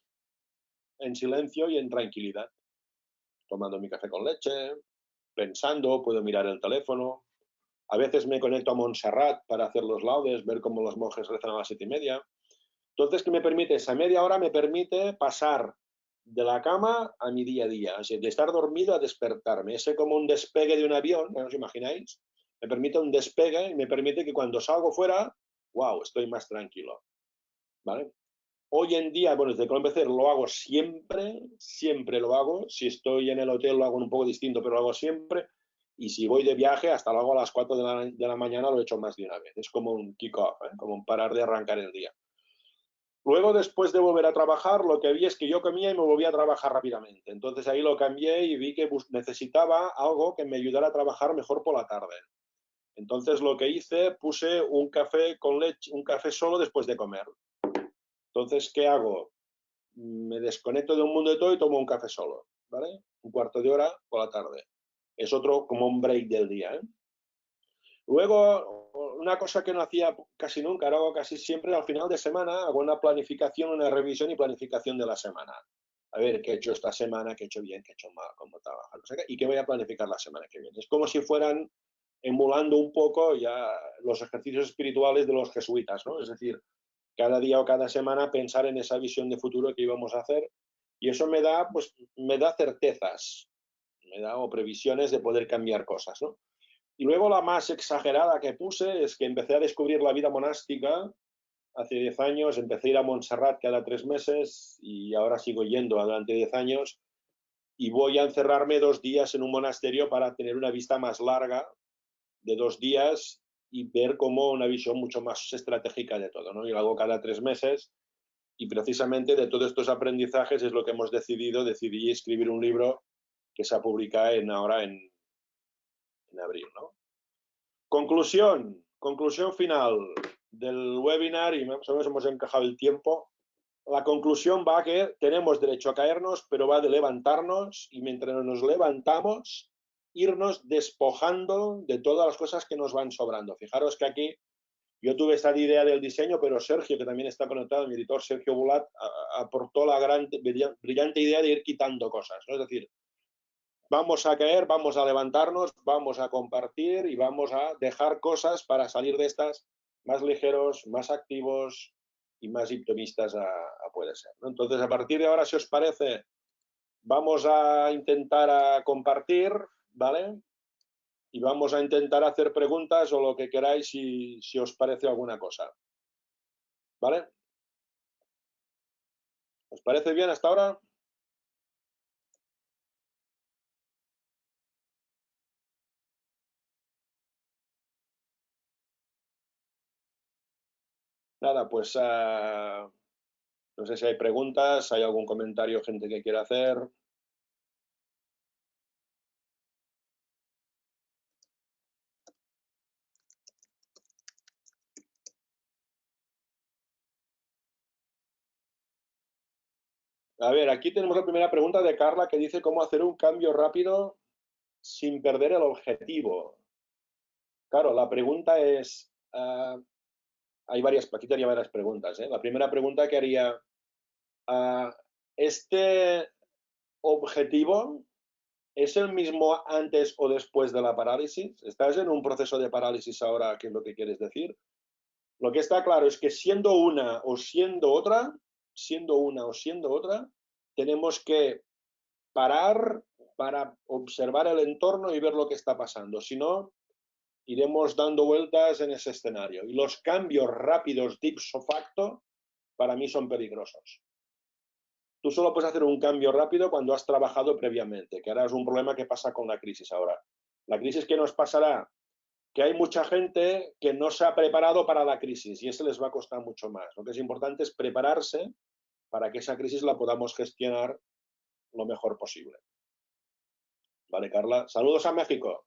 en silencio y en tranquilidad, tomando mi café con leche, pensando, puedo mirar el teléfono. A veces me conecto a Montserrat para hacer los laudes, ver cómo los monjes rezan a las 7:30. Entonces, ¿qué me permite? Esa media hora me permite pasar de la cama a mi día a día, es decir, de estar dormido a despertarme. Ese como un despegue de un avión, ¿no os imagináis? Me permite un despegue y me permite que cuando salgo fuera, wow, estoy más tranquilo, ¿vale? Hoy en día, bueno, desde que lo empecé, lo hago siempre, siempre lo hago. Si estoy en el hotel lo hago un poco distinto, pero lo hago siempre. Y si voy de viaje, hasta lo hago a las 4 de la mañana, lo he hecho más de una vez. Es como un kick-off, como un parar de arrancar el día. Luego, después de volver a trabajar, lo que vi es que yo comía y me volvía a trabajar rápidamente. Entonces ahí lo cambié y vi que necesitaba algo que me ayudara a trabajar mejor por la tarde. Entonces lo que hice, puse un café con leche, un café solo después de comer. Entonces, ¿qué hago? Me desconecto de un mundo de todo y tomo un café solo, ¿vale? 1/4 de hora por la tarde. Es otro como un break del día, ¿eh? Luego, una cosa que no hacía casi nunca, ahora hago casi siempre, al final de semana hago una planificación, una revisión y planificación de la semana. A ver, qué he hecho esta semana, qué he hecho bien, qué he hecho mal, cómo trabajar, no sé qué, y qué voy a planificar la semana que viene. Es como si fueran emulando un poco ya los ejercicios espirituales de los jesuitas, ¿no? Es decir, cada día o cada semana pensar en esa visión de futuro que íbamos a hacer y eso me da, pues, me da certezas, me da o previsiones de poder cambiar cosas, ¿no? Y luego la más exagerada que puse es que empecé a descubrir la vida monástica hace 10 años, empecé a ir a Montserrat cada 3 meses y ahora sigo yendo durante 10 años y voy a encerrarme 2 días en un monasterio para tener una vista más larga de 2 días y ver como una visión mucho más estratégica de todo, ¿no? Yo lo hago cada 3 meses y precisamente de todos estos aprendizajes es lo que hemos decidí escribir un libro que se publica ahora en abril, ¿no? Conclusión final del webinar, y más o menos hemos encajado el tiempo. La conclusión va que tenemos derecho a caernos, pero va de levantarnos y mientras nos levantamos, irnos despojando de todas las cosas que nos van sobrando. Fijaros que aquí yo tuve esta idea del diseño, pero Sergio, que también está conectado, mi editor Sergio Bulat, aportó la gran, brillante idea de ir quitando cosas, ¿no? Es decir, vamos a caer, vamos a levantarnos, vamos a compartir y vamos a dejar cosas para salir de estas más ligeros, más activos y más optimistas a puede ser, ¿no? Entonces, a partir de ahora, si os parece, vamos a intentar a compartir, ¿vale? Y vamos a intentar hacer preguntas o lo que queráis si os parece alguna cosa, ¿vale? ¿Os parece bien hasta ahora? Nada, pues no sé si hay preguntas, hay algún comentario, gente que quiera hacer. A ver, aquí tenemos la primera pregunta de Carla que dice cómo hacer un cambio rápido sin perder el objetivo. Claro, la pregunta es, aquí tenía varias preguntas. La primera pregunta que haría, ah, ¿este objetivo es el mismo antes o después de la parálisis? ¿Estás en un proceso de parálisis ahora? ¿Qué es lo que quieres decir? Lo que está claro es que siendo una o siendo otra, tenemos que parar para observar el entorno y ver lo que está pasando. Si no, iremos dando vueltas en ese escenario. Y los cambios rápidos de ipso facto, para mí son peligrosos. Tú solo puedes hacer un cambio rápido cuando has trabajado previamente, que ahora es un problema que pasa con la crisis ahora. La crisis que nos pasará, que hay mucha gente que no se ha preparado para la crisis y eso les va a costar mucho más. Lo que es importante es prepararse para que esa crisis la podamos gestionar lo mejor posible. Vale, Carla. Saludos a México.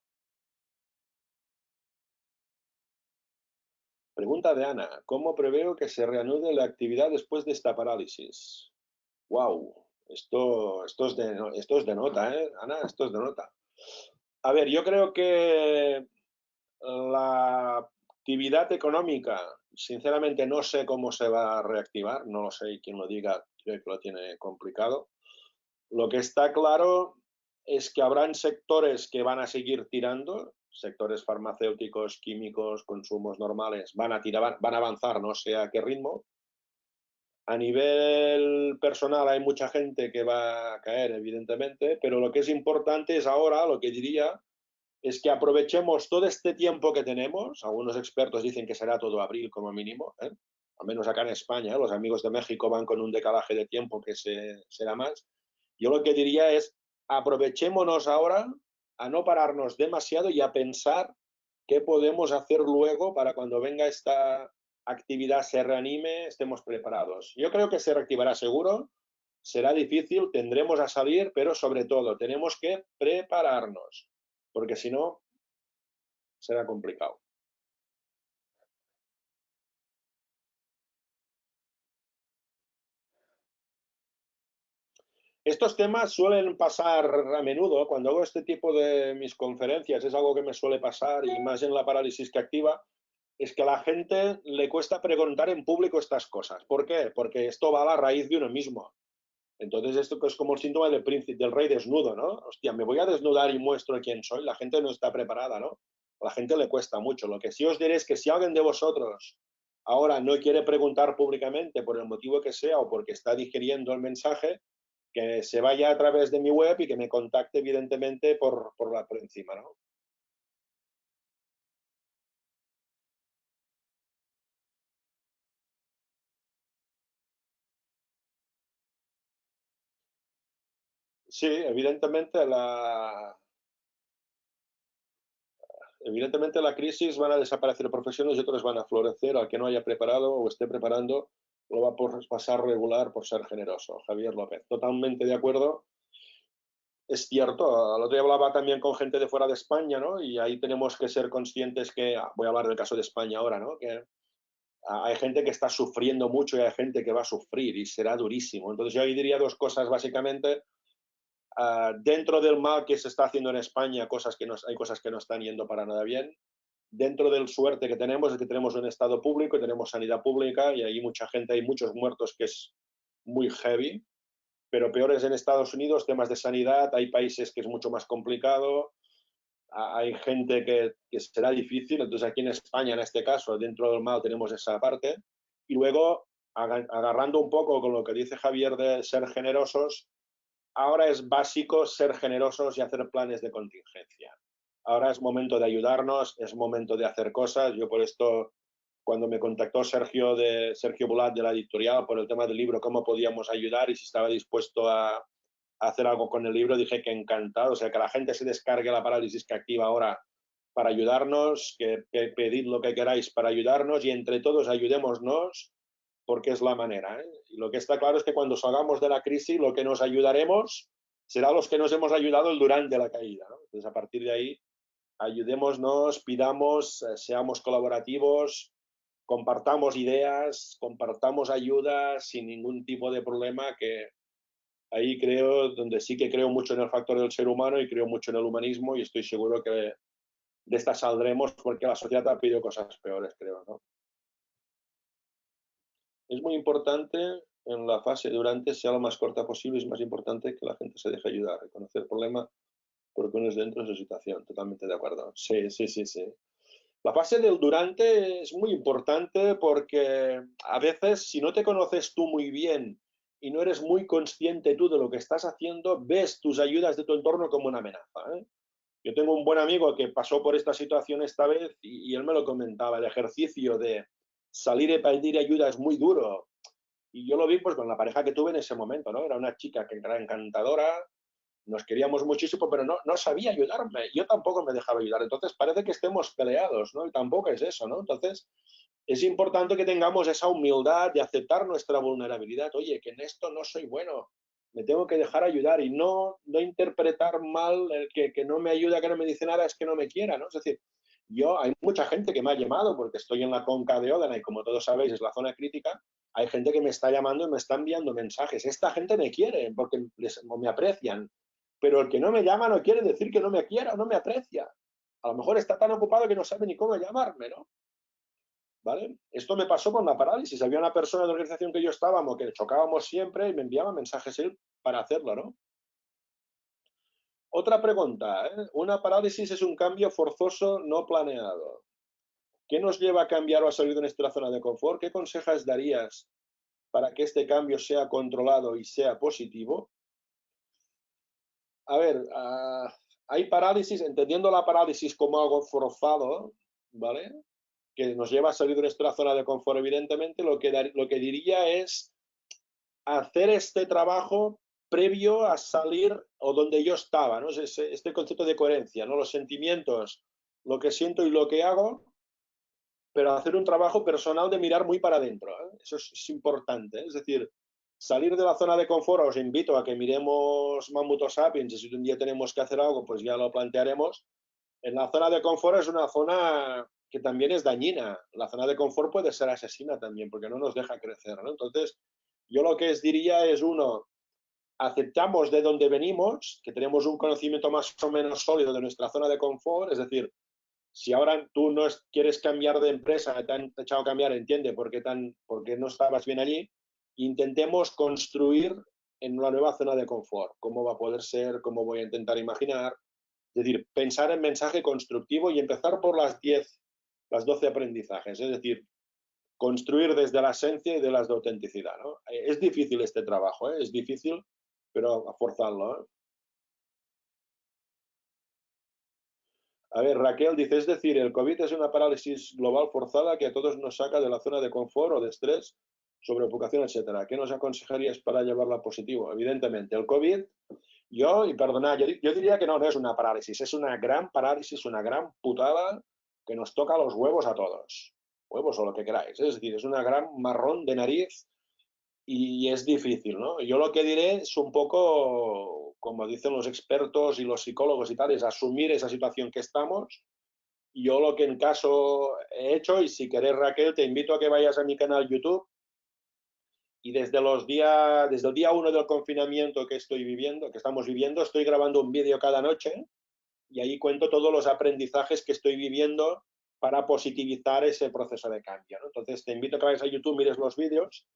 Pregunta de Ana. ¿Cómo preveo que se reanude la actividad después de esta parálisis? Wow, esto es de nota, ¿eh? Ana, esto es de nota. A ver, yo creo que la actividad económica, sinceramente no sé cómo se va a reactivar, no lo sé, y quien lo diga creo que lo tiene complicado. Lo que está claro es que habrán sectores que van a seguir tirando, sectores farmacéuticos, químicos, consumos normales, van a avanzar, no sé a qué ritmo. A nivel personal hay mucha gente que va a caer, evidentemente, pero lo que es importante es ahora, lo que diría, es que aprovechemos todo este tiempo que tenemos. Algunos expertos dicen que será todo abril como mínimo, ¿eh? Al menos acá en España, ¿eh? Los amigos de México van con un decalaje de tiempo que será más. Yo lo que diría es, aprovechémonos ahora a no pararnos demasiado y a pensar qué podemos hacer luego para cuando venga esta actividad se reanime, estemos preparados. Yo creo que se reactivará seguro, será difícil, tendremos a salir, pero sobre todo tenemos que prepararnos, porque si no, será complicado. Estos temas suelen pasar a menudo, cuando hago este tipo de mis conferencias, es algo que me suele pasar y más en la parálisis que activa, es que a la gente le cuesta preguntar en público estas cosas. ¿Por qué? Porque esto va a la raíz de uno mismo. Entonces esto es como el síntoma del príncipe, del rey desnudo, ¿no? Hostia, me voy a desnudar y muestro quién soy. La gente no está preparada, ¿no? A la gente le cuesta mucho. Lo que sí os diré es que si alguien de vosotros ahora no quiere preguntar públicamente por el motivo que sea o porque está digiriendo el mensaje, que se vaya a través de mi web y que me contacte evidentemente por encima, ¿no? Sí, evidentemente evidentemente la crisis van a desaparecer profesiones y otras van a florecer. Al que no haya preparado o esté preparando, lo va a pasar regular por ser generoso. Javier López, totalmente de acuerdo. Es cierto, el otro día hablaba también con gente de fuera de España, ¿no? Y ahí tenemos que ser conscientes que, voy a hablar del caso de España ahora, ¿no? Que hay gente que está sufriendo mucho y hay gente que va a sufrir y será durísimo. Entonces yo ahí diría dos cosas básicamente. Dentro del mal que se está haciendo en España, hay cosas que no están yendo para nada bien. Dentro del suerte que tenemos es que tenemos un Estado público y tenemos sanidad pública y hay mucha gente, hay muchos muertos que es muy heavy, pero peores en Estados Unidos, temas de sanidad, hay países que es mucho más complicado, hay gente que será difícil, entonces aquí en España, en este caso, dentro del mal tenemos esa parte. Y luego, agarrando un poco con lo que dice Javier de ser generosos, ahora es básico ser generosos y hacer planes de contingencia. Ahora es momento de ayudarnos, es momento de hacer cosas. Yo por esto, cuando me contactó Sergio Bulat de la editorial por el tema del libro, cómo podíamos ayudar y si estaba dispuesto a hacer algo con el libro, dije que encantado. O sea, que la gente se descargue la parálisis que activa ahora para ayudarnos, que pedid lo que queráis para ayudarnos y entre todos ayudémonos porque es la manera. Y lo que está claro es que cuando salgamos de la crisis, lo que nos ayudaremos será los que nos hemos ayudado durante la caída, ¿no? Entonces, a partir de ahí, ayudémonos, pidamos, seamos colaborativos, compartamos ideas, compartamos ayudas sin ningún tipo de problema, que ahí creo, donde sí que creo mucho en el factor del ser humano y creo mucho en el humanismo y estoy seguro que de esta saldremos porque la sociedad ha pedido cosas peores, creo, ¿no? Es muy importante en la fase durante sea lo más corta posible, es más importante que la gente se deje ayudar, reconocer el problema porque uno es dentro de su situación, totalmente de acuerdo. Sí, sí, sí, sí. La fase del durante es muy importante porque a veces si no te conoces tú muy bien y no eres muy consciente tú de lo que estás haciendo, ves tus ayudas de tu entorno como una amenaza, ¿eh? Yo tengo un buen amigo que pasó por esta situación esta vez y él me lo comentaba, el ejercicio de salir y pedir ayuda es muy duro, y yo lo vi pues con la pareja que tuve en ese momento, ¿no? Era una chica que era encantadora, nos queríamos muchísimo, pero no sabía ayudarme. Yo tampoco me dejaba ayudar. Entonces parece que estemos peleados, ¿no? Y tampoco es eso, ¿no? Entonces es importante que tengamos esa humildad de aceptar nuestra vulnerabilidad. Oye, que en esto no soy bueno, me tengo que dejar ayudar y no interpretar mal el que no me ayuda, que no me dice nada, es que no me quiera, ¿no? Es decir, hay mucha gente que me ha llamado porque estoy en la conca de Ódena y como todos sabéis es la zona crítica, hay gente que me está llamando y me está enviando mensajes. Esta gente me quiere porque me aprecian, pero el que no me llama no quiere decir que no me quiera o no me aprecia. A lo mejor está tan ocupado que no sabe ni cómo llamarme, ¿no? ¿Vale? Esto me pasó con la parálisis. Había una persona de la organización que yo estábamos, que chocábamos siempre y me enviaba mensajes él para hacerlo, ¿no? Otra pregunta, ¿eh? Una parálisis es un cambio forzoso no planeado. ¿Qué nos lleva a cambiar o a salir de nuestra zona de confort? ¿Qué consejos darías para que este cambio sea controlado y sea positivo? A ver, hay parálisis, entendiendo la parálisis como algo forzado, ¿vale? Que nos lleva a salir de nuestra zona de confort, evidentemente, lo que diría es hacer este trabajo previo a salir o donde yo estaba, ¿no? Este concepto de coherencia, ¿no? Los sentimientos, lo que siento y lo que hago, pero hacer un trabajo personal de mirar muy para adentro, ¿eh? Eso es importante, ¿eh? Es decir, salir de la zona de confort, os invito a que miremos Mammuto Sapiens y si un día tenemos que hacer algo, pues ya lo plantearemos. En la zona de confort es una zona que también es dañina. La zona de confort puede ser asesina también porque no nos deja crecer, ¿no? Entonces, yo lo que os diría es, uno, aceptamos de dónde venimos, que tenemos un conocimiento más o menos sólido de nuestra zona de confort, es decir, si ahora tú no quieres cambiar de empresa, te han echado a cambiar, entiende por qué no estabas bien allí, intentemos construir en una nueva zona de confort, cómo va a poder ser, cómo voy a intentar imaginar, es decir, pensar en mensaje constructivo y empezar por las 12 aprendizajes, es decir, construir desde la esencia y de las de autenticidad, ¿no? Es difícil este trabajo, ¿eh? Es difícil, pero a forzarlo, ¿eh? A ver, Raquel dice, es decir, el COVID es una parálisis global forzada que a todos nos saca de la zona de confort o de estrés, sobreocupación, etcétera. ¿Qué nos aconsejarías para llevarla a positivo? Evidentemente, el COVID Y perdona, yo diría que no, no es una parálisis, es una gran parálisis, una gran putada que nos toca los huevos a todos. Huevos o lo que queráis. Es decir, es una gran marrón de nariz y es difícil, ¿no? Yo lo que diré es un poco, como dicen los expertos y los psicólogos y tal, es asumir esa situación que estamos. Yo lo que en caso he hecho, y si querés, Raquel, te invito a que vayas a mi canal YouTube y desde el día 1 del confinamiento que estoy viviendo, que estamos viviendo, estoy grabando un vídeo cada noche y ahí cuento todos los aprendizajes que estoy viviendo para positivizar ese proceso de cambio, ¿no? Entonces te invito a que vayas a YouTube, mires los vídeos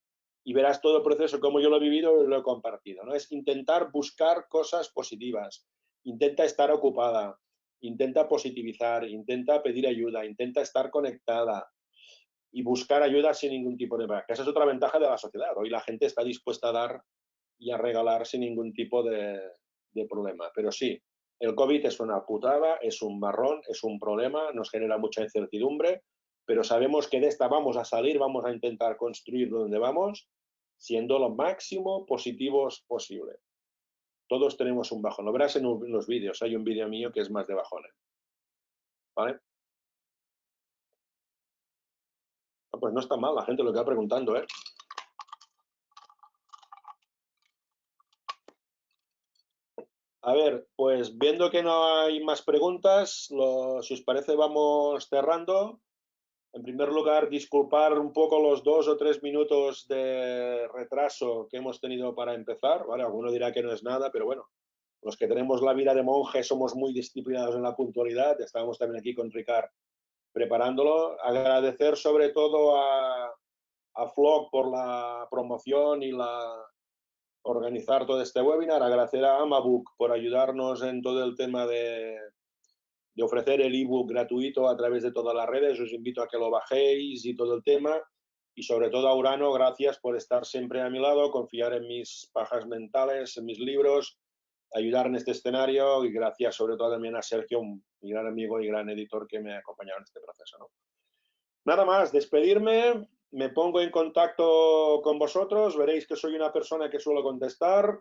y verás todo el proceso, como yo lo he vivido y lo he compartido, ¿no? Es intentar buscar cosas positivas, intenta estar ocupada, intenta positivizar, intenta pedir ayuda, intenta estar conectada y buscar ayuda sin ningún tipo de... Que esa es otra ventaja de la sociedad. Hoy la gente está dispuesta a dar y a regalar sin ningún tipo de problema. Pero sí, el COVID es una putada, es un marrón, es un problema, nos genera mucha incertidumbre, pero sabemos que de esta vamos a salir, vamos a intentar construir donde vamos, siendo lo máximo positivos posible. Todos tenemos un bajón. Lo verás en los vídeos. Hay un vídeo mío que es más de bajones. ¿Vale? Pues no está mal la gente lo que va preguntando, ¿eh? A ver, pues viendo que no hay más preguntas, si os parece vamos cerrando. En primer lugar, disculpar un poco los 2 o 3 minutos de retraso que hemos tenido para empezar, ¿vale? Alguno dirá que no es nada, pero bueno, los que tenemos la vida de monje somos muy disciplinados en la puntualidad. Estábamos también aquí con Ricard preparándolo. Agradecer sobre todo a Flock por la promoción y organizar todo este webinar. Agradecer a Amabook por ayudarnos en todo el tema de ofrecer el ebook gratuito a través de todas las redes. Os invito a que lo bajéis y todo el tema. Y sobre todo a Urano, gracias por estar siempre a mi lado, confiar en mis pajas mentales, en mis libros, ayudar en este escenario y gracias sobre todo también a Sergio, mi gran amigo y gran editor que me ha acompañado en este proceso, ¿no? Nada más, despedirme, me pongo en contacto con vosotros, veréis que soy una persona que suelo contestar,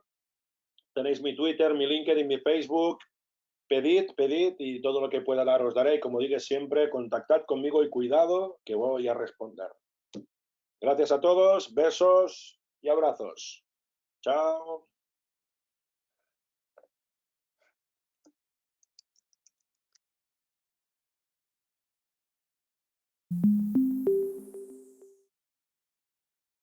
tenéis mi Twitter, mi LinkedIn, mi Facebook, pedid y todo lo que pueda dar os daré. Como digo siempre, contactad conmigo y cuidado que voy a responder. Gracias a todos, besos y abrazos. Chao.